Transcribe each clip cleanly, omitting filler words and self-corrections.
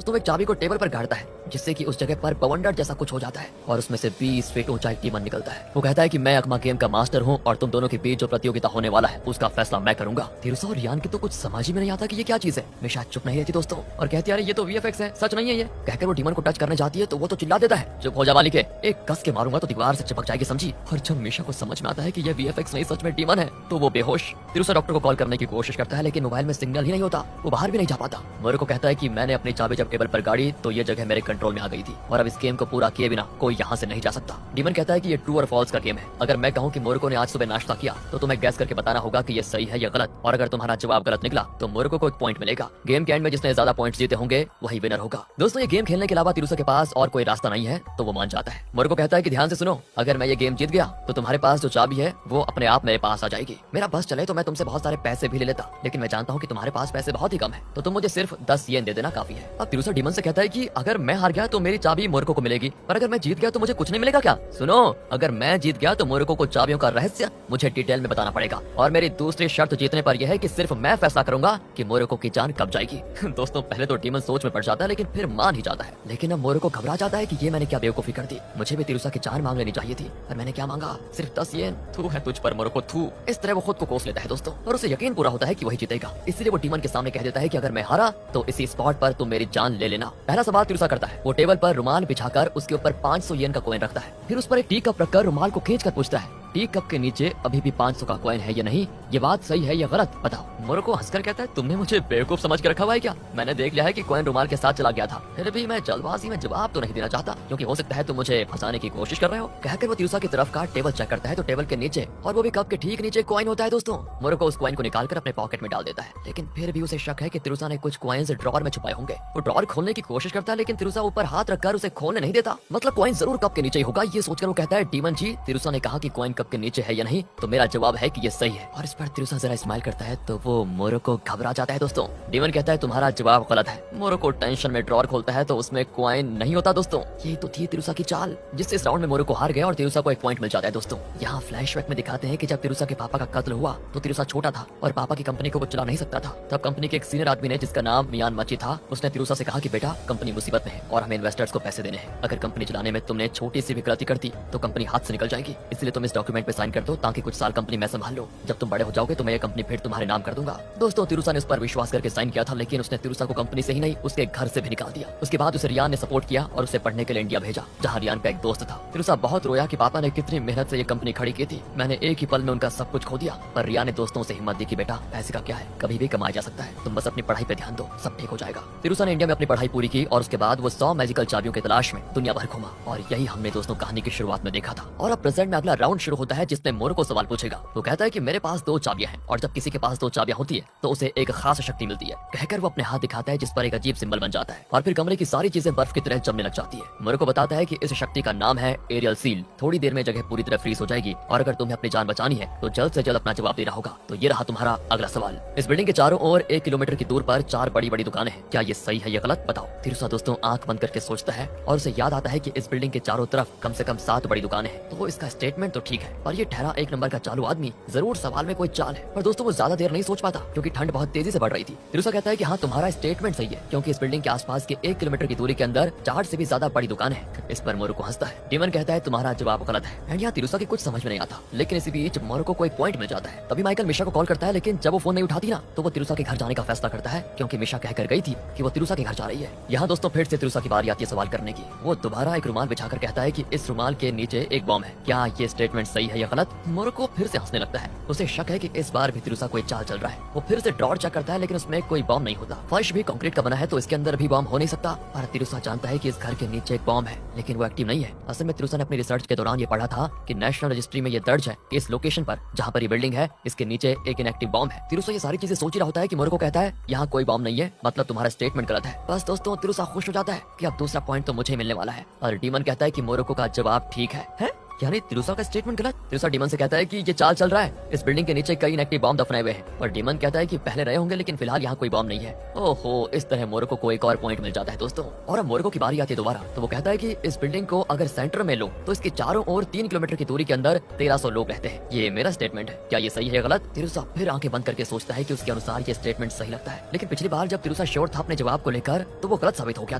तुम एक चाबी को टेबल पर गाड़ता है जिससे कि उस जगह पर बवंडर जैसा कुछ हो जाता है और उसमें से 20 फीट ऊंचा एक डीमन निकलता है। वो कहता है कि मैं अकमा गेम का मास्टर हूँ और तुम दोनों के बीच जो प्रतियोगिता होने वाला है उसका फैसला मैं करूंगा। तिरुसा और रियान की तो कुछ समझ ही में नहीं आता कि ये क्या चीज है। मिशा चुप नहीं रहती दोस्तों और कहती है ये तो वीएफएक्स है, सच नहीं है ये। कहकर वो डीमन को टच करने जाती है तो वो तो चिल्ला देता है, चुप हो जा बालिके, एक कस के मारूंगा तो दीवार से चिपक जाएगी समझी। और जब मिशा को समझ में आता है कि ये वीएफएक्स नहीं सच में डीमन है तो वो बेहोश। तिरुसा डॉक्टर को कॉल करने की कोशिश करता है लेकिन मोबाइल में सिग्नल ही नहीं होता, वो बाहर भी नहीं जा पाता। मोरू को कहता है कि मैंने अपनी चाबी जब टेबल पर गाड़ी तो ये जगह मेरे कंट्रोल में आ गई थी और अब इस गेम को पूरा किए बिना कोई यहाँ से नहीं जा सकता। डीमन कहता है कि ये ट्रू और फॉल्स का गेम है। अगर मैं कहूँ कि मोरू ने आज सुबह नाश्ता किया तो तुम्हें गैस करके बताना होगा कि ये सही है या गलत, और अगर तुम्हारा जवाब गलत निकला तो मोरू को एक पॉइंट मिलेगा। गेम के एंड में जिसने ज्यादा पॉइंट्स जीते होंगे वही विनर होगा। दोस्तों ये गेम खेलने के अलावा तिरुसा के पास और कोई रास्ता नहीं है तो वो मान जाता है। मोरू को कहता है कि ध्यान से सुनो, अगर मैं ये गेम जीत गया तो तुम्हारे पास जो चाबी है वो अपने आप मेरे पास आ जाएगी। मेरा बस चले तो मैं तुमसे बहुत सारे पैसे भी ले लेता, लेकिन मैं जानता हूँ कि तुम्हारे पास पैसे बहुत ही कम है तो तुम मुझे सिर्फ 10 येन दे देना काफी है। अब तिरुसा डीमन से कहता है कि अगर मैं हार गया तो मेरी चाबी मोरको को मिलेगी, पर अगर मैं जीत गया तो मुझे कुछ नहीं मिलेगा क्या? सुनो, अगर मैं जीत गया तो मोरको को चाबियों का रहस्य मुझे डिटेल में बताना पड़ेगा और मेरी दूसरी शर्त जीतने पर यह है कि सिर्फ मैं फैसला करूंगा कि मोरको की जान कब जाएगी। दोस्तों पहले तो डीमन सोच में पड़ जाता है लेकिन फिर मान ही जाता है, लेकिन अब मोरको घबरा जाता है कि ये मैंने क्या बेवकूफी कर दी, मुझे भी तिरुसा की जान मांग लेनी चाहिए थी और मैंने क्या मांगा, सिर्फ 10 येन। थू है तुझ पर मोरको, थू। इस तरह वो खुद को कोस लेता है दोस्तों और उसे यकीन पूरा होता है कि वही जीतेगा, इसलिए वो डीमन के सामने कह देता है कि अगर मैं हारा तो इसी स्पॉट पर तुम मेरी जान ले लेना। पहला सवाल तिरुसा करता है, वो टेबल पर रुमाल बिछाकर उसके ऊपर 500 येन का कॉइन रखता है, फिर उस पर एक टी कप रखकर रुमाल को खींचकर पूछता है टी कप के नीचे अभी भी 500 का कॉइन है या नहीं, ये बात सही है या गलत, बताओ। मोरको हंसकर कहता है तुमने मुझे बेवकूफ समझ के रखा हुआ है क्या? मैंने देख लिया है कि कॉइन रुमाल के साथ चला गया था, फिर भी मैं जल्दबाजी में जवाब तो नहीं देना चाहता क्योंकि हो सकता है तुम मुझे फंसाने की कोशिश कर रहे हो। कहकर वो तिरुसा की तरफ का टेबल चेक करता है तो टेबल के नीचे और वो भी कप के ठीक नीचे कॉइन होता है दोस्तों। मोरको उस कॉइन को निकालकर अपने पॉकेट में डाल देता है, लेकिन फिर भी उसे शक है कि तिरुसा ने कुछ कॉइन्स ड्रॉर में छुपाए होंगे। वो ड्रॉर खोलने की कोशिश करता है लेकिन तिरुसा ऊपर हाथ रखकर उसे खोलने नहीं देता, मतलब कॉइन जरूर कप के नीचे ही होगा। ये सोचकर वो कहता है डीमन जी, तिरुसा ने कहा कि कॉइन कप के नीचे है या नहीं तो मेरा जवाब है कि ये सही है। और इस पर तिरुसा जरा स्माइल करता है तो वो मोरको घबरा जाता है दोस्तों। डीमन कहता है तुम्हारा जवाब गलत है। मोरको टेंशन में ड्रॉर खोलता है तो उसमें कॉइन नहीं होता दोस्तों। ये तो थी तिरुसा की चाल जिससे इस राउंड में मोरको हार गया और तिरुसा को एक पॉइंट मिल जाता है दोस्तों। यहाँ फ्लैशबैक में दिखाते हैं कि जब तिरुसा के पापा का कत्ल हुआ तो तिरुसा छोटा था और पापा की कंपनी को वो चला नहीं सकता था। तब कंपनी के एक सीनियर आदमी ने जिसका नाम मियान मची था उसने तिरुसा से कहा कि बेटा कंपनी मुसीबत में है और हमें इन्वेस्टर्स को पैसे देने हैं, अगर कंपनी चलाने में तुमने छोटी सी भी गलती करती तो कंपनी हाथ से निकल जाएगी, इसलिए तुम इस डॉक्यूमेंट पे साइन कर दो ताकि कुछ साल कंपनी मैं संभाल लो, जब तुम बड़े हो जाओगे तो मैं ये कंपनी फिर तुम्हारे नाम कर दूंगा। दोस्तों तिरुसा ने उस पर विश्वास करके साइन किया था लेकिन उसने तिरुसा को कंपनी से ही नहीं उसके घर से भी निकाल दिया। उसके बाद उसे रियान ने सपोर्ट किया और उसे पढ़ने के लिए इंडिया भेजा जहाँ रियान का एक दोस्त था। तिरुसा बहुत रोया कि पापा ने कितनी मेहनत से ये कंपनी खड़ी की थी, मैंने एक ही पल में उनका सब कुछ खो दिया। पर रियान ने दोस्तों से हिम्मत दी कि बेटा पैसे का क्या है, कभी भी कमाया जा सकता है, तुम बस अपनी पढ़ाई पे ध्यान दो, सब ठीक हो जाएगा। तिरुसा ने इंडिया में अपनी पढ़ाई पूरी की और उसके बाद वो 100 मैजिकल चाबियों की तलाश में दुनिया भर घूमा और यही हमने दोस्तों कहानी की शुरुआत में देखा था। और अब प्रेजेंट में अगला राउंड शुरू होता है जिसमें मोरको सवाल पूछेगा। वो कहता है कि मेरे पास 2 चाबियां हैं और जब किसी के पास 2 चाबियां होती है तो उसे एक खास शक्ति मिलती है। कहकर वो अपने हाथ दिखाता है जिस पर एक अजीब सिंबल बन जाता है और फिर कमरे की सारी चीजें बर्फ की तरह जमने लग जाती है। मोरको बताता है कि इस शक्ति का नाम है एरियल सील। थोड़ी देर में जगह पूरी तरह फ्रीज हो जाएगी और अगर तुम्हें अपनी जान बचानी है तो जल्द से जल्द अपना जवाब देना होगा। तो ये रहा तुम्हारा अगला सवाल। इस बिल्डिंग के चारों ओर 1 किलोमीटर की दूर पर 4 बड़ी बड़ी दुकानें हैं, क्या ये सही है या गलत, बताओ। तिरुसा दोस्तों आंख बंद करके सोचता है और उसे याद आता है कि इस बिल्डिंग के चारों तरफ कम से कम 7 बड़ी दुकानें हैं, तो इसका स्टेटमेंट तो ठीक है पर ये ठहरा 1 नंबर का चालू आदमी जरूर सवाल में कोई चाल है। पर दोस्तों वो ज्यादा देर नहीं सोच पाता क्योंकि ठंड बहुत तेजी से बढ़ रही थी। तिरुसा कहता है कि हाँ तुम्हारा स्टेटमेंट सही है क्योंकि इस बिल्डिंग के आसपास के 1 किलोमीटर की दूरी के अंदर 4 से भी ज्यादा बड़ी दुकानें हैं। इस पर मोरको हंसता है। डीमन कहता है तुम्हारा जवाब गलत है एंड यहाँ तिरुसा की कुछ समझ में नहीं आता, लेकिन इसी बीच मोरको को एक पॉइंट मिल जाता है। तभी माइकल मिशा को कॉल करता है लेकिन जब वो फोन नहीं उठाती ना तो वो तिरुसा के घर जाने का फैसला करता है क्योंकि मिशा कहकर गई थी कि वो तिरुसा के घर जा रही है। यहाँ दोस्तों फिर से तिरुसा की बारी आती है सवाल करने की। वो दोबारा एक रुमाल बिछाकर कहता है कि इस रुमाल के नीचे एक बॉम्ब है, क्या ये स्टेटमेंट सही है या गलत। मोरको फिर से हंसने लगता है। उसे शक है कि इस बार भी तिरुसा कोई चाल चल रहा है। वो फिर से ड्रॉर चेक करता है लेकिन उसमें कोई बॉम्ब नहीं होता। फर्श भी कंक्रीट का बना है तो इसके अंदर भी बॉम्ब हो नहीं सकता। पर तिरुसा जानता है कि इस घर के नीचे एक बॉम्ब है लेकिन वो एक्टिव नहीं है। असल में तिरुसा ने अपनी रिसर्च के दौरान ये पढ़ा था कि नेशनल रजिस्ट्री में ये दर्ज है कि इस लोकेशन पर जहाँ पर ये बिल्डिंग है इसके नीचे एक इनएक्टिव बॉम्ब है। तिरुसा ये सारी चीजें सोच ही रहा होता है कि मोरको कहता है यहाँ कोई बॉम्ब नहीं है, मतलब तुम्हारा स्टेटमेंट गलत है। बस दोस्तों तिरुसा खुश हो जाता है कि अब दूसरा पॉइंट तो मुझे मिलने वाला है और डीमन कहता है कि मोरको का जवाब ठीक है? यानी तिरुसा का स्टेटमेंट गलत। तिरुसा डीमन से कहता है कि ये चाल चल रहा है, इस बिल्डिंग के नीचे कई इनएक्टिव बॉम्ब दफनाए हुए हैं, और डीमन कहता है कि पहले रहे होंगे लेकिन फिलहाल यहाँ कोई बॉम्ब नहीं है। ओहो, इस तरह मोरको को एक और पॉइंट मिल जाता है दोस्तों। और अब मोरको की बारी आती है दोबारा, तो वो कहता है कि इस बिल्डिंग को अगर सेंटर में लो तो इसके चारों ओर 3 किलोमीटर की दूरी के अंदर 1300 लोग रहते हैं। ये मेरा स्टेटमेंट है, क्या ये सही है गलत? तिरुसा फिर आंखें बंद करके सोचता है कि उसके अनुसार ये स्टेटमेंट सही लगता है, लेकिन पिछली बार जब तिरुसा श्योर था अपने जवाब को लेकर तो वो गलत साबित हो गया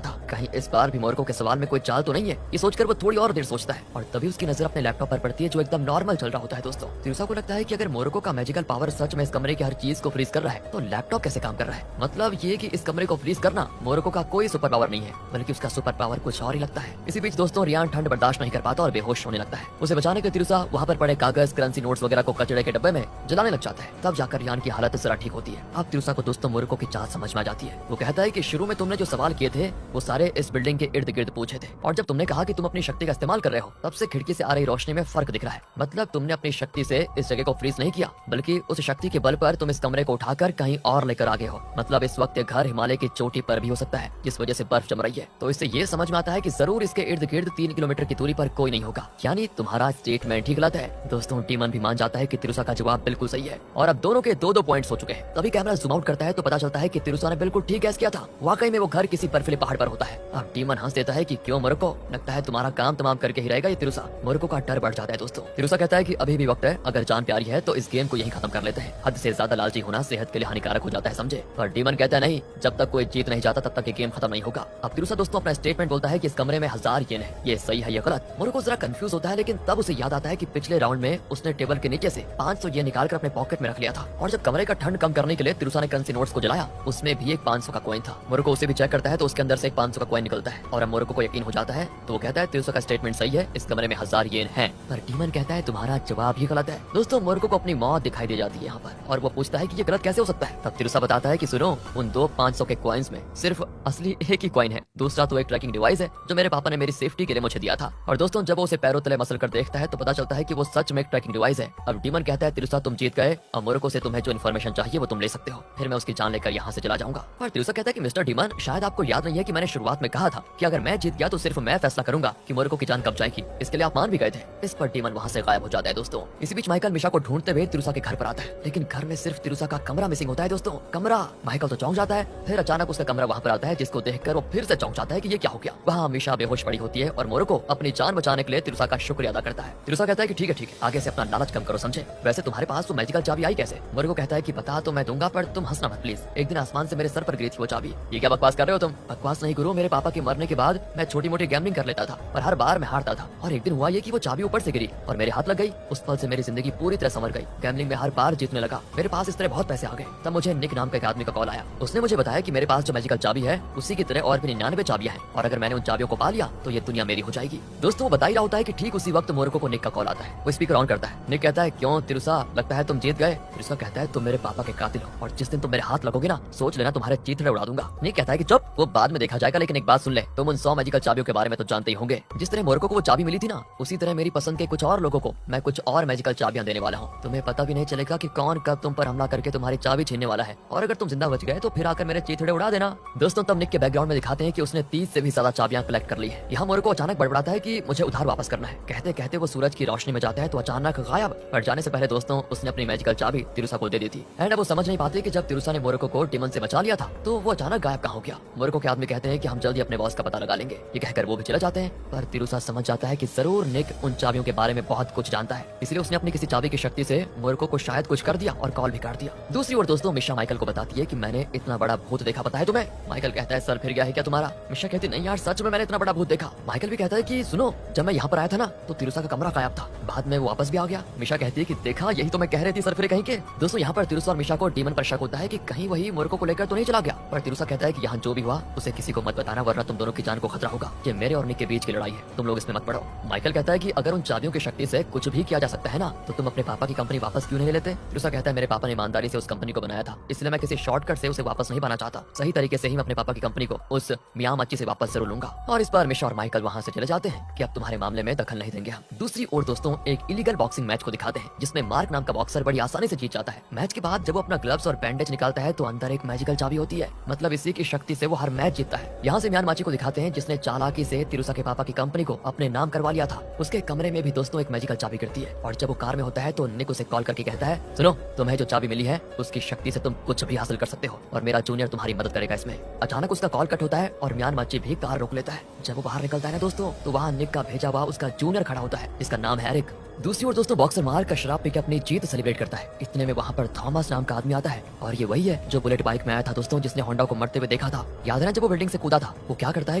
था। कहीं इस बार भी मोरको के सवाल में कोई चाल तो नहीं है, ये सोचकर वो थोड़ी और देर सोचता है, और तभी उसकी नजर अपने लैपटॉप पर पड़ती है जो एकदम नॉर्मल चल रहा होता है दोस्तों। तिरुसा को लगता है कि अगर मोरको का मैजिकल पावर सच में इस कमरे की हर चीज को फ्रीज कर रहा है तो लैपटॉप कैसे काम कर रहा है। मतलब ये कि इस कमरे को फ्रीज करना मोरको का कोई सुपर पावर नहीं है, बल्कि उसका सुपर पावर कुछ और ही लगता है। इसी बीच दोस्तों रियान ठंड बर्दाश्त नहीं कर पाता और बेहोश होने लगता है। उसे बचाने के तिरुसा वहाँ पर पड़े कागज, करेंसी नोट्स वगैरह को कचड़े के डब्बे में जलाने लग जाता है। तब जाकर रियान की हालत जरा ठीक होती है। अब तिरुसा को दोस्तों मोरको की चाल समझ में आ जाती है। वो कहता है कि शुरू में तुमने जो सवाल किए थे वो सारे इस बिल्डिंग के इर्द गिर्द पूछे थे, और जब तुमने कहा कि तुम अपनी शक्ति का इस्तेमाल कर रहे हो तब से खिड़की से आ रही रोशनी में फर्क दिख रहा है। मतलब तुमने अपनी शक्ति से इस जगह को फ्रीज नहीं किया, बल्कि उस शक्ति के बल पर तुम इस कमरे को उठाकर कहीं और लेकर आगे हो। मतलब इस वक्त ये घर हिमालय की चोटी पर भी हो सकता है जिस वजह से बर्फ जम रही है। तो इससे ये समझ में आता है कि जरूर इसके इर्द गिर्द 3 किलोमीटर की दूरी पर कोई नहीं होगा। यानी तुम्हारा स्टेटमेंट ही गलत है। दोस्तों डीमन भी मान जाता है कि तिरुसा का जवाब बिल्कुल सही है, और अब दोनों के 2-2 पॉइंट्स हो चुके हैं। तभी कैमरा जूम आउट करता है तो पता चलता है कि तिरुसा ने बिल्कुल ठीक गैस किया था। वाकई में वो घर किसी बर्फीले पहाड़ पर होता है। अब डीमन हंस देता है कि क्यों मोरको, लगता है तुम्हारा काम तमाम करके ही रहेगा ये तिरुसा। मोरको का डर बढ़ जाता है दोस्तों। तिरुसा कहता है कि अभी भी वक्त है, अगर जान प्यारी है तो इस गेम को यहीं खत्म कर लेते हैं। हद से ज्यादा लालची होना सेहत के लिए हानिकारक हो जाता है, समझे। पर डीमन कहता है नहीं, जब तक कोई जीत नहीं जाता तब तक ये गेम खत्म नहीं होगा। अब तिरुसा दोस्तों अपना स्टेटमेंट बोलता है कि इस कमरे में 1000 येन है, ये सही है या गलत। मोरको जरा कंफ्यूज होता है, लेकिन तब उसे याद आता है कि पिछले राउंड में उसने टेबल के नीचे से 500 येन निकाल कर अपने पॉकेट में रख लिया था, और जब कमरे का ठंड कम करने के लिए तिरुसा ने करेंसी नोट्स को जलाया उसमें भी एक 500 का कॉइन था। मोरको उसे भी चेक करता है तो उसके अंदर से एक 500 का कॉइन निकलता है, और अब मोरको को यकीन हो जाता है तो वो कहता है तिरुसा का स्टेटमेंट सही है, इस कमरे में 1000 येन है। पर डीमन कहता है तुम्हारा जवाब ही गलत है। दोस्तों मोरको को अपनी मौत दिखाई दे जाती है यहाँ पर, और वो पूछता है कि ये गलत कैसे हो सकता है। तब तिरुसा बताता है कि सुनो, उन 2 500 के कॉइन्स में सिर्फ असली एक ही कॉइन है, दूसरा तो एक ट्रैकिंग डिवाइस है जो मेरे पापा ने मेरी सेफ्टी के लिए मुझे दिया था। और दोस्तों जब वो उसे पैरों तले मसल कर देखता है तो पता चलता है कि वो सच में एक ट्रैकिंग डिवाइस है। अब डीमन कहता है तिरुसा तुम जीत गए, और मोरको से तुम्हें जो इन्फॉर्मेशन चाहिए वो तुम ले सकते हो, फिर मैं उसकी जान लेकर यहाँ से चला जाऊंगा। पर तिरुसा कहता है कि मिस्टर डीमन, शायद आपको याद नहीं है कि मैंने शुरुआत में कहा था कि अगर मैं जीत गया तो सिर्फ मैं फैसला करूंगा कि मोरको की जान कब जाएगी। इसके लिए आप मान भी गए थे। इस पर डीमन वहाँ से गायब हो जाता है दोस्तों। इसी बीच माइकल मिशा को ढूंढते हुए तिरुसा के घर पर आता है, लेकिन घर में सिर्फ तिरुसा का कमरा मिसिंग होता है दोस्तों। कमरा! माइकल तो चौंक जाता है, फिर अचानक उसका कमरा वहाँ पर आता है जिसको देखकर वो फिर से चौंक जाता है कि ये क्या हो गया। वहाँ मिशा बेहोश पड़ी होती है और मोरको अपनी जान बचाने के लिए तिरुसा का शुक्रिया अदा करता है। तिरुसा कहता है कि ठीक है आगे से अपना लालच कम करो, समझे। वैसे तुम्हारे पास तो मैजिकल चाबी आई कैसे? मोरको कहता है कि बता तो मैं दूंगा, पर तुम हंसना मत प्लीज। एक दिन आसमान से मेरे सर पर गिरी थी वो चाबी। ये क्या बकवास कर रहे हो तुम? बकवास नहीं गुरु, मेरे पापा के मरने के बाद मैं छोटी मोटी गैम्बलिंग कर लेता था और हर बार मैं हारता था, और एक दिन हुआ ये कि वो चाबी ऊपर से गिरी और मेरे हाथ लग गई। उस पल से मेरी जिंदगी पूरी तरह संवर गई। गैम्बलिंग में हर बार जीतने लगा, मेरे पास इस तरह बहुत पैसे आ गए। तब मुझे निक नाम का एक आदमी का कॉल आया। उसने मुझे बताया कि मेरे पास जो मैजिकल चाबी है उसी की तरह और भी 99 चाबियां हैं, और अगर मैंने उन चाबियों को पा लिया तो ये दुनिया मेरी हो जाएगी। दोस्तों वो बता ही रहा होता है कि ठीक उसी वक्त मोरको को निक का कॉल आता है। वो स्पीकर ऑन करता है। निक कहता है क्यों तिरुसा, लगता है तुम जीत गए। तिरुसा कहता है तुम मेरे पापा के कातिल हो, और जिस दिन तुम मेरे हाथ लगोगे ना सोच लेना तुम्हारे चीथड़े उड़ा दूंगा। निक कहता है कि चुप, वो बाद में देखा जाएगा, लेकिन एक बात सुन ले, तुम उन 100 मैजिकल चाबियों के बारे में तो जानते ही होंगे। जिस तरह मोरको को वो चाबी मिली थी ना, उसी तरह मेरी पसंद के कुछ और लोगों को मैं कुछ और मैजिकल चाबियां देने वाला हूँ। तुम्हें पता भी नहीं चलेगा कि कौन कब तुम पर हमला करके तुम्हारी चाबी छीनने वाला है, और अगर तुम जिंदा बच गए तो फिर आकर मेरे चीथड़े उड़ा देना। दोस्तों तब निक के बैकग्राउंड में दिखाते हैं कि उसने 30 से भी ज्यादा चाबियां कलेक्ट कर ली है। यहाँ मोरको अचानक बड़बड़ाता है कि मुझे उधार वापस करना है। कहते कहते वो सूरज की रोशनी में जाता है तो अचानक गायब। पर जाने से पहले दोस्तों उसने अपनी मैजिकल चाबी तिरुसा को दे दी थी। एंड अब वो समझ नहीं पाते कि जब तिरुसा ने मोरको को डीमन से बचा लिया था तो वो अचानक गायब कहाँ हो गया। मोरको के आदमी कहते हैं कि हम जल्दी अपने बॉस का पता लगा लेंगे। ये कहकर वो भी चले जाते हैं, पर तिरुसा समझ जाता है कि जरूर निक उन चाबियों के बारे में बहुत कुछ जानता है, इसलिए उसने अपनी किसी चाबी की शक्ति से मोरको को शायद कुछ कर दिया और कॉल भी काट दिया। दूसरी ओर दोस्तों मिशा माइकल को बताती है कि मैंने इतना बड़ा भूत देखा, पता है तुम्हें? माइकल कहता है सर फिर गया है क्या तुम्हारा? मिशा कहती नहीं यार सच में मैंने इतना बड़ा भूत देखा। माइकल भी कहता है कि सुनो, जब मैं यहाँ पर आया था ना तो तिरुसा का कमरा गायब था, बाद में वो वापस भी आ गया। मिशा कहती है कि देखा, यही तो मैं कह रही थी सर फिर कहीं के। दोस्तों यहाँ पर तिरुसा और मिशा को डीमन पर शक होता है कि कहीं वही मोरको को लेकर तो नहीं चला गया, पर तिरुसा कहता है कि यहाँ जो भी हुआ उसे किसी को मत बताना, वरना तुम दोनों की जान को खतरा होगा। ये मेरे और निक के बीच की लड़ाई है, तुम लोग इसमें मत पड़ो। माइकल कहता है कि अगर उन चाबियों की शक्ति से कुछ भी किया जा सकता है ना तो तुम अपने पापा की कंपनी वापस क्यों नहीं लेते? तिरुसा कहता है मेरे पापा ने ईमानदारी से उस कंपनी को बनाया था, इसलिए मैं किसी शॉर्टकट से उसे वापस नहीं पाना चाहता। सही तरीके से ही मैं अपने पापा की कंपनी को उस मियाँ मच्छी से वापस जरूर लूंगा। और इस बार मिशा और माइकल वहाँ से चले जाते हैं कि अब तुम्हारे मामले में दखल नहीं देंगे हम। दूसरी ओर दोस्तों एक इलीगल बॉक्सिंग मैच को दिखाते हैं जिसमें मार्क नाम का बॉक्सर बड़ी आसानी से जीत जाता है। मैच के बाद जब वो अपना ग्लव्स और बैंडेज निकालता है तो अंदर एक मैजिकल चाबी होती है, मतलब इसी की शक्ति से वो हर मैच जीतता है। यहाँ से मियाँ मच्छी को दिखाते हैं जिसने चालाकी से तिरुसा के पापा की कंपनी को अपने नाम करवा लिया था। उसके कमरे में भी दोस्तों एक मैजिकल चाबी गिरती है और जब वो कार में होता है तो निक उसे कॉल करके कहता है, सुनो तुम्हें जो चाबी मिली है उसकी शक्ति से तुम कुछ भी हासिल कर सकते हो और मेरा जूनियर तुम्हारी मदद करेगा इसमें। अचानक उसका कॉल कट होता है और म्यान माची भी कार रोक लेता है। जब वो बाहर निकलता है ना दोस्तों तो वहाँ निक का भेजा हुआ उसका जूनियर खड़ा होता है जिसका नाम है एरिक। दूसरी ओर दोस्तों बॉक्सर मार्क का शराब पी के अपनी जीत सेलिब्रेट करता है। इतने में वहाँ पर थॉमस नाम का आदमी आता है और ये वही है जो बुलेट बाइक में आया था दोस्तों, जिसने होंडा को मरते हुए देखा था। याद है ना जब वो बिल्डिंग से कूदा था? वो क्या करता है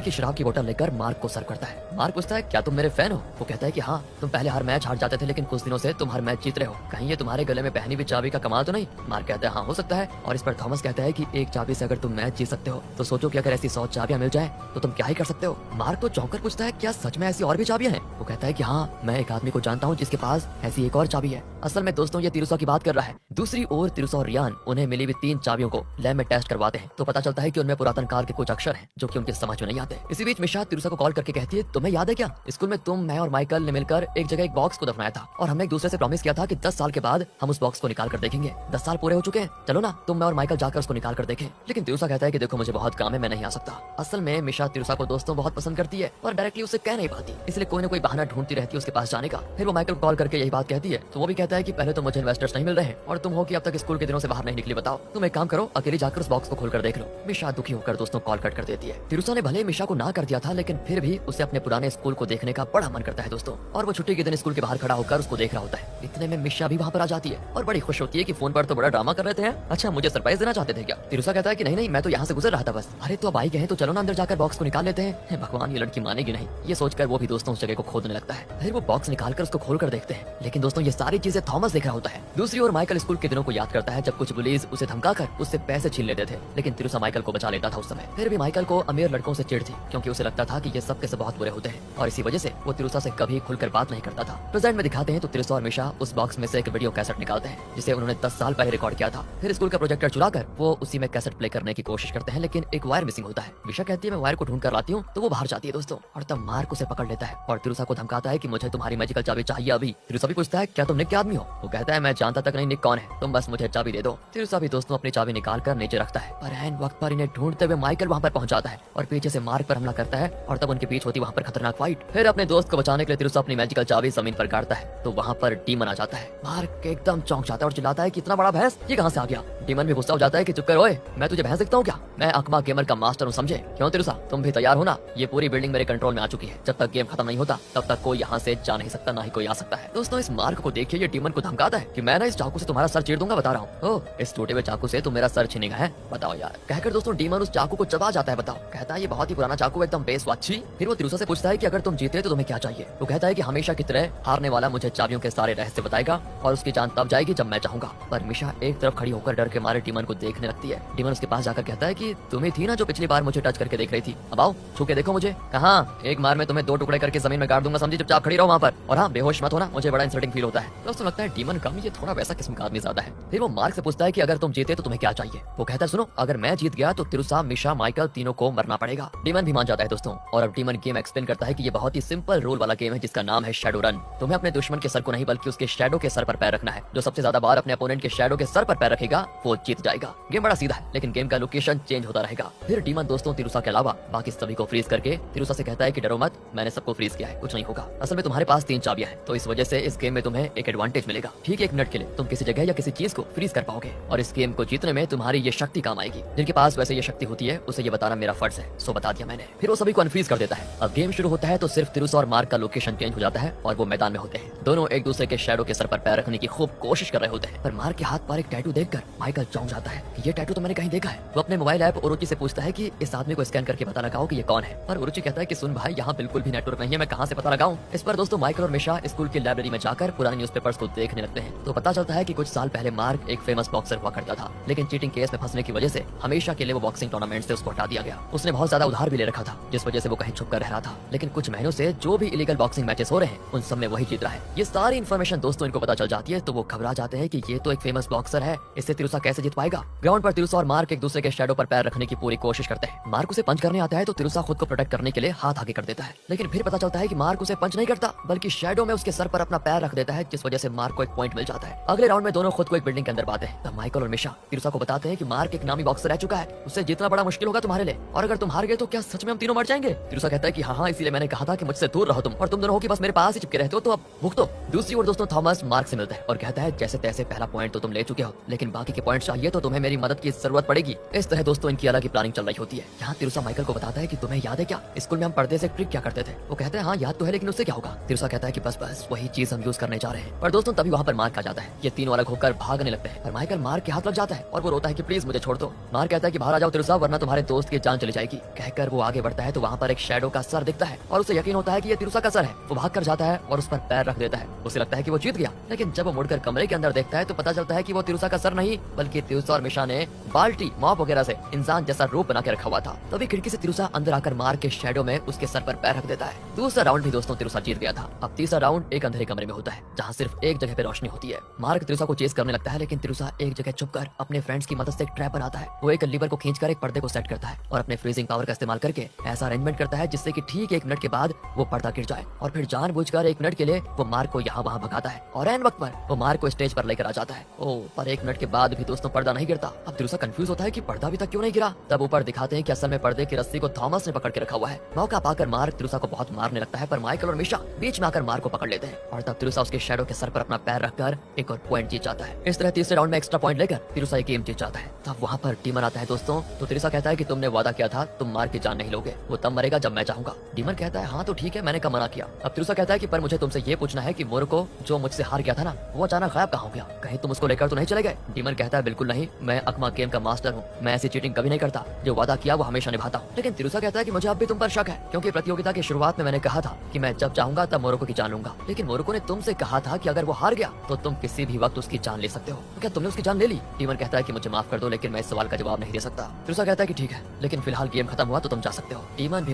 कि शराब की बोतल लेकर मार्क को सर्व करता है। मार्क पूछता है, क्या तुम मेरे फैन हो? वो कहता है कि हाँ, तुम पहले हर मैच हार जाते थे लेकिन कुछ दिनों से तुम हर मैच जीत रहे हो, कहीं ये तुम्हारे गले में पहनी हुई चाबी का कमाल तो नहीं? मार्क कहता है हाँ हो सकता है। और इस पर थॉमस कहता है कि एक चाबी से अगर तुम मैच जीत सकते हो तो सोचो कि अगर ऐसी 100 चाबियां मिल जाए तो तुम क्या ही कर सकते हो। मार्क तो चौंक कर पूछता है, क्या सच में ऐसी और भी चाबियां हैं? वो कहता है कि हाँ, मैं एक आदमी को जानता हूँ जिसके पास ऐसी एक और चाबी है। असल में दोस्तों ये तिरुसा की बात कर रहा है। दूसरी ओर तिरुसा और रियान उन्हें मिली हुई 3 चाबियों को लैब में टेस्ट करवाते हैं तो पता चलता है कि उनमें पुरातन काल के कुछ अक्षर हैं जो कि उनके समझ में नहीं आते। इसी बीच मिशा तिरुसा को कॉल करके कहती है, तुम्हें याद है क्या स्कूल में तुम, मैं और माइकल ने मिलकर एक जगह एक बॉक्स को दफनाया था और हमने एक दूसरे से प्रॉमिस किया था कि 10 साल के बाद हम उस बॉक्स को निकाल कर देखेंगे। 10 साल पूरे हो चुके हैं, चलो ना तुम, मैं और माइकल जाकर उसको निकाल कर देखें। लेकिन तिरुसा कहता है कि देखो मुझे बहुत काम है, मैं नहीं आ सकता। असल में मिशा तिरुसा को दोस्तों बहुत पसंद करती है और डायरेक्टली उसे कह नहीं पाती, इसलिए कोई ना कोई बहाना ढूंढती रहती है उसके पास जाने का। फिर वो माइकल को कॉल करके यही बात कहती है तो वो भी कहता है कि पहले तो मुझे इन्वेस्टर्स नहीं मिल रहे हैं और तुम हो कि अब तक स्कूल के दिनों से बाहर नहीं निकली, बताओ तुम एक काम करो, अकेले जाकर उस बॉक्स को खोलकर देख लो। मिशा दुखी होकर दोस्तों कॉल कट कर देती है। तिरुसा ने भले मिशा को ना कर दिया था लेकिन फिर भी उसे अपने पुराने स्कूल को देखने का बड़ा मन करता है दोस्तों, और वो छुट्टी के दिन स्कूल के बाहर खड़ा होकर उसको देख रहा होता है। इतने में मिशा भी वहाँ पर आ जाती है और बड़ी खुश होती है कि फोन पर तो बड़ा ड्रामा कर रहे थे, अच्छा मुझे सरप्राइज देना चाहते थे क्या? तिरुसा कहता है कि नहीं नहीं, मैं तो यहाँ से गुजर रहा था बस। अरे तो अब आई गए तो चलो ना अंदर जाकर बॉक्स को निकाल लेते हैं। भगवान ये लड़की मानेगी नहीं, ये सोचकर वो भी दोस्तों उस जगह को खोदने लगता है। फिर वो बॉक्स निकालकर उसको खोल कर देखते हैं लेकिन दोस्तों ये सारी चीजें थॉमस देख रहा होता है। दूसरी ओर माइकल स्कूल के दिनों को याद करता है जब कुछ पुलिस उसे धमकाकर उससे पैसे छीन लेते थे, लेकिन तिरुसा माइकल को बचा लेता था उस समय। फिर भी माइकल को अमीर लड़कों से चिढ़ थी क्योंकि उसे लगता था कि ये सब कैसे बहुत बुरे होते हैं और इसी वजह से वो तिरुसा से कभी खुलकर बात नहीं करता था। प्रेजेंट में दिखाते हैं तो तिरुसा और मिशा उस बॉक्स में से एक वीडियो कैसेट निकालते हैं जिसे उन्होंने 10 साल पहले रिकॉर्ड किया था। फिर स्कूल का प्रोजेक्टर चुराकर वो उसी में कैसेट प्ले करने की कोशिश करते हैं लेकिन एक वायर मिसिंग होता है। मिशा कहती है मैं वायर को ढूंढ कर लाती हूँ तो वो बाहर जाती है दोस्तों, और तब मार्क उसे पकड़ लेता है और तिरुसा को धमकाता है कि मुझे तुम्हारी मैजिकल चाबी चाहिए अभी। तिरुसा भी पूछता है क्या तुम निक के आदमी हो? वो कहता है मैं जानता तक नहीं निक कौन है, तुम बस मुझे चाबी दे दो। तिरुसा भी दोस्तों अपनी चाबी निकाल कर नीचे रखता है पर ऐन वक्त पर इन्हें ढूंढते हुए माइकल वहाँ पर पहुंच जाता है और पीछे से मार्क पर हमला करता है और तब उनके बीच होती वहाँ पर खतरनाक फाइट। फिर अपने दोस्त को बचाने के लिए तिरुसा अपनी मैजिकल चाबी जमीन पर गाड़ता है तो वहाँ पर डीमन आ जाता है। मार्क एकदम चौंक जाता है और चिल्लाता है कि इतना बड़ा भैंस ये कहाँ से आ गया? डीमन भी गुस्सा हो जाता है कि चुप कर, ओए मैं तुझे भैंस दिखता हूँ क्या? मैं अकमा गेमर का मास्टर हूँ समझे? क्यों तिरुसा तुम भी तैयार हो ना? ये पूरी बिल्डिंग मेरे कंट्रोल में आ चुकी है, जब तक गेम खत्म नहीं होता तब तक कोई यहाँ से जा नहीं सकता, ना ही कोई आ सकता है। दोस्तों इस मार्क को देखिए, ये डीमन को धमकाता है कि मैं ना इस चाकू से तुम्हारा सर चीर दूंगा, बता रहा हूँ। ओह इस टूटे हुए चाकू से तुम मेरा सर छीनेगा है? बताओ यार। कहकर दोस्तों डीमन उस चाकू को चबा जाता है। बताओ, कहता है ये बहुत ही पुराना चाकू एकदम बेस अच्छी। फिर वो तिरुसा से पूछता है कि अगर तुम जीते तो तुम्हें क्या चाहिए? वो कहता है कि हमेशा की तरह हारने वाला मुझे चाबियों के सारे रहस्य बताएगा और उसकी जान तब जाएगी जब मैं चाहूंगा। पर मिशा एक तरफ खड़ी होकर डर के मारे डीमन को देखने लगती है। डीमन उसके पास जाकर कहता है कि तुम ही थी ना जो पिछली बार मुझे टच करके देख रही थी, अब आओ छू के देखो मुझे। कहाँ, एक मार में तुम्हें 2 टुकड़े करके जमीन में गाड़ दूंगा, समझी? चुपचाप खड़ी रहो वहाँ पर, और हाँ बेहोश मत होना, मुझे बड़ा इंसल्टिंग फील होता है। दोस्तों लगता है डीमन कम, ये थोड़ा वैसा किस्म का आदमी ज्यादा है। फिर वो मार्क से पूछता है कि अगर तुम जीते तो तुम्हें क्या चाहिए? वो कहता है सुनो, अगर मैं जीत गया तो तिरुसा, मिशा, माइकल तीनों को मरना पड़ेगा। डीमन भी मान जाता है दोस्तों, और अब डीमन गेम एक्सप्लेन करता है कि ये बहुत ही सिंपल रोल वाला गेम है जिसका नाम है शैडो रन। तुम्हें अपने दुश्मन के सर को नहीं बल्कि उसके शैडो के सर पर पैर रखना है। जो सबसे ज्यादा बार अपने अपोनेंट के शैडो के सर पर पैर रखेगा वो जीत जाएगा। गेम बड़ा सीधा है लेकिन गेम का लोकेशन चेंज होता रहेगा। फिर डीमन दोस्तों तिरुसा के अलावा बाकी सभी को फ्रीज करके तिरुसा से कहता है कि डरो मत, मैंने सबको फ्रीज किया है, कुछ नहीं होगा। असल में तुम्हारे पास 3 चाबियां हैं तो इस वजह से इस गेम में तुम्हें एक एडवांटेज मिलेगा। ठीक 1 मिनट के लिए तुम किसी जगह या किसी चीज को फ्रीज कर पाओगे और इस गेम को जीतने में तुम्हारी ये शक्ति काम आएगी। जिनके पास वैसे ये शक्ति होती है उसे ये बताना मेरा फर्ज है, सो बता दिया मैंने। फिर वो सभी को अनफ्रीज कर देता है। अब गेम शुरू होता है तो सिर्फ तिरुसा और मार्क का लोकेशन चेंज हो जाता है और वो मैदान में होते हैं। दोनों एक दूसरे के शैडो के सर पर पैर रखने की खूब कोशिश कर रहे होते हैं, पर मार्क के हाथ पर एक टैटू देखकर माइकल चौंक जाता है कि ये टैटू तो मैंने कहीं देखा है। वो अपने मोबाइल ऐप ओरोची से पूछता है कि इस आदमी को स्कैन करके पता लगाओ कि ये कौन है, पर ओरोची कहता है कि सुन भाई, यहाँ बिल्कुल भी नेटवर्क नहीं है, मैं कहाँ से पता लगाऊं? इस पर दोस्तों माइकल और मिशा स्कूल की लाइब्रेरी में जाकर पुराने न्यूज़पेपर्स को देखने लगते हैं तो पता चलता है कि कुछ साल पहले मार्क एक फेमस बॉक्सर हुआ करता था, लेकिन चीटिंग केस में फंसने की वजह से हमेशा के लिए वो बॉक्सिंग टूर्नामेंट से उसको हटा दिया गया। उसने बहुत ज्यादा उधार भी ले रखा था जिस वजह से वो कहीं छुप कर रह रहा था, लेकिन कुछ महीनों से जो भी इलीगल बॉक्सिंग मैचेस हो रहे हैं उन सब में वही जीत रहा है। ये सारी इन्फॉर्मेशन दोस्तों इनको पता चल जाती है तो वो घबरा जाते हैं कि ये तो एक फेमस बॉक्सर है, इससे तिरुसा कैसे जीत पाएगा। ग्राउंड पर तिरुसा और मार्क एक दूसरे के शैडो पर पैर रखने की पूरी कोशिश करते हैं। मार्क उसे पंच करने आता है तो तिरुसा खुद को प्रोटेक्ट करने के लिए हाथ आगे कर देता है, लेकिन फिर पता चलता है कि मार्क उसे पंच नहीं करता बल्कि शैडो में उसके सर पर अपना पैर रख देता है, जिस वजह से मार्क को एक पॉइंट मिल जाता है। अगले राउंड में दोनों खुद को एक बिल्डिंग के अंदर पाते हैं। तब माइकल और मिशा तिरुसा को बताते हैं कि मार्क एक नामी बॉक्सर रह चुका है, उससे जीतना बड़ा मुश्किल होगा तुम्हारे लिए, और अगर तुम हार गए तो क्या सच में हम तीनों मर जाएंगे। तिरुसा कहता है कि हाँ, इसीलिए मैंने कहा था कि मुझसे दूर रहो तुम, और तुम दोनों हो कि बस मेरे पास ही चिपके रहते हो, तो अब भुगतो। दूसरी ओर दोस्तों थॉमस मार्क से मिलता है और कहता है जैसे तैसे पहला पॉइंट तो तुम ले चुके हो, लेकिन बाकी के पॉइंट चाहिए तो तुम्हें मेरी मदद की जरूरत पड़ेगी। इस तरह दोस्तों इनकी अलग ही प्लानिंग चल रही होती है। यहाँ तिरुसा माइकल को बताता है कि तुम्हें याद है क्या, स्कूल में हम पर्दे से ट्रिक क्या करते थे। वो कहते हैं हाँ याद तो है, लेकिन उससे क्या होगा। तिरुसा कहता है कि बस बस वही चीज हम यूज करने जा रहे हैं। पर दोस्तों तभी वहाँ पर मार्क आ जाता है। ये तीनों अलग होकर भागने लगते हैं, पर माइकल मार्क के हाथ लग जाता है और वो रोता है कि प्लीज मुझे छोड़ दो। मार्क कहता है कि बाहर आ जाओ तिरुसा, वरना तुम्हारे दोस्त की जान चली जाएगी। कहकर वो आगे बढ़ता है तो वहाँ पर एक शैडो का सर दिखता है और उसे यकीन होता है कि ये तिरुसा का सर है। वो भाग कर जाता है और उस पर पैर रख देता है। उसे लगता है कि वो जीत गया, लेकिन जब वो मुड़कर कमरे के अंदर देखता है तो पता चलता है कि वो तिरुसा का सर नहीं, बल्कि तिरुसा और मिशा ने बाल्टी मॉप वगैरह से इंसान जैसा रूप बना के रखा हुआ था। तभी खिड़की से तिरुसा अंदर आकर मार्क के शैडो में उसके सर पर पैर रख देता है। दूसरा राउंड भी दोस्तों तिरुसा जीत गया था। अब तीसरा राउंड एक अंधेरे कमरे में होता है, जहाँ सिर्फ एक जगह पे रोशनी होती है। मार्क तिरुसा को चेस करने लगता है, लेकिन तिरुसा एक जगह छुपकर अपने फ्रेंड्स की मदद से एक ट्रैप बनाता है। वो एक लीवर को खींचकर एक पर्दे को सेट करता है और अपने फ्रीजिंग पावर का इस्तेमाल करके ऐसा अरेंजमेंट करता है जिससे कि ठीक 1 मिनट के बाद वो पर्दा गिर जाए, और फिर जानबूझकर 1 मिनट के लिए वो मार्क को यहाँ वहाँ भगाता है और एन वक्त पर वो मार्क को स्टेज पर लेकर आ जाता है। ओ, पर 1 मिनट के बाद भी दोस्तों पर्दा नहीं गिरता। अब तिरुसा कंफ्यूज होता है कि पर्दा अभी तक क्यों नहीं गिरा। तब ऊपर दिखाते हैं कि असल में पर्दे की रस्सी को थॉमस ने पकड़ के रखा हुआ है। मौका पाकर मार्क तिरुसा को बहुत मारने लगता है, पर माइकल और मिशा बीच में आकर मार्क को पकड़ लेते हैं और तब तिरुसा उसके शैडो के सर पर अपना पैर रखकर एक और पॉइंट जीत जाता है। इस तरह तीसरे राउंड में एक्स्ट्रा पॉइंट लेकर तिरुसा गेम जीत जाता है। तब वहाँ पर डीमन आता है दोस्तों, तो तिरुसा कहता है कि तुमने वादा किया था तुम मार्क की जान नहीं लोगे, वो तब मरेगा जब मैं चाहूंगा। डीमन कहता है हाँ तो ठीक है, मैंने कब मना किया। अब तिरुसा कहता है कि पर मुझे तुमसे ये पूछना है कि मोरुको जो मुझसे हार गया था ना, वो अचानक गायब कहाँ हो गया, कहीं तुम उसको लेकर तो नहीं चले गए। डीमन कहता है बिल्कुल नहीं, मैं अकमा गेम का मास्टर हूँ, मैं ऐसी चीटिंग कभी नहीं करता, जो वादा किया वो हमेशा निभाता हूँ। लेकिन तिरुसा कहता है कि मुझे अब भी तुम पर शक है, क्योंकि प्रतियोगिता की शुरुआत में मैंने कहा था कि मैं जब चाहूंगा तब मोरुको की जान लूंगा, लेकिन मोरुको ने तुमसे कहा था कि अगर वो हार गया तो तुम किसी भी वक्त उसकी जान ले सकते हो, तो क्या तुमने उसकी जान ले ली। डीमन कहता है कि मुझे माफ कर दो, लेकिन मैं इस सवाल का जवाब नहीं दे सकता। तिरुसा कहता है कि ठीक है, लेकिन फिलहाल गेम खत्म हुआ तो तुम जा सकते हो। डीमन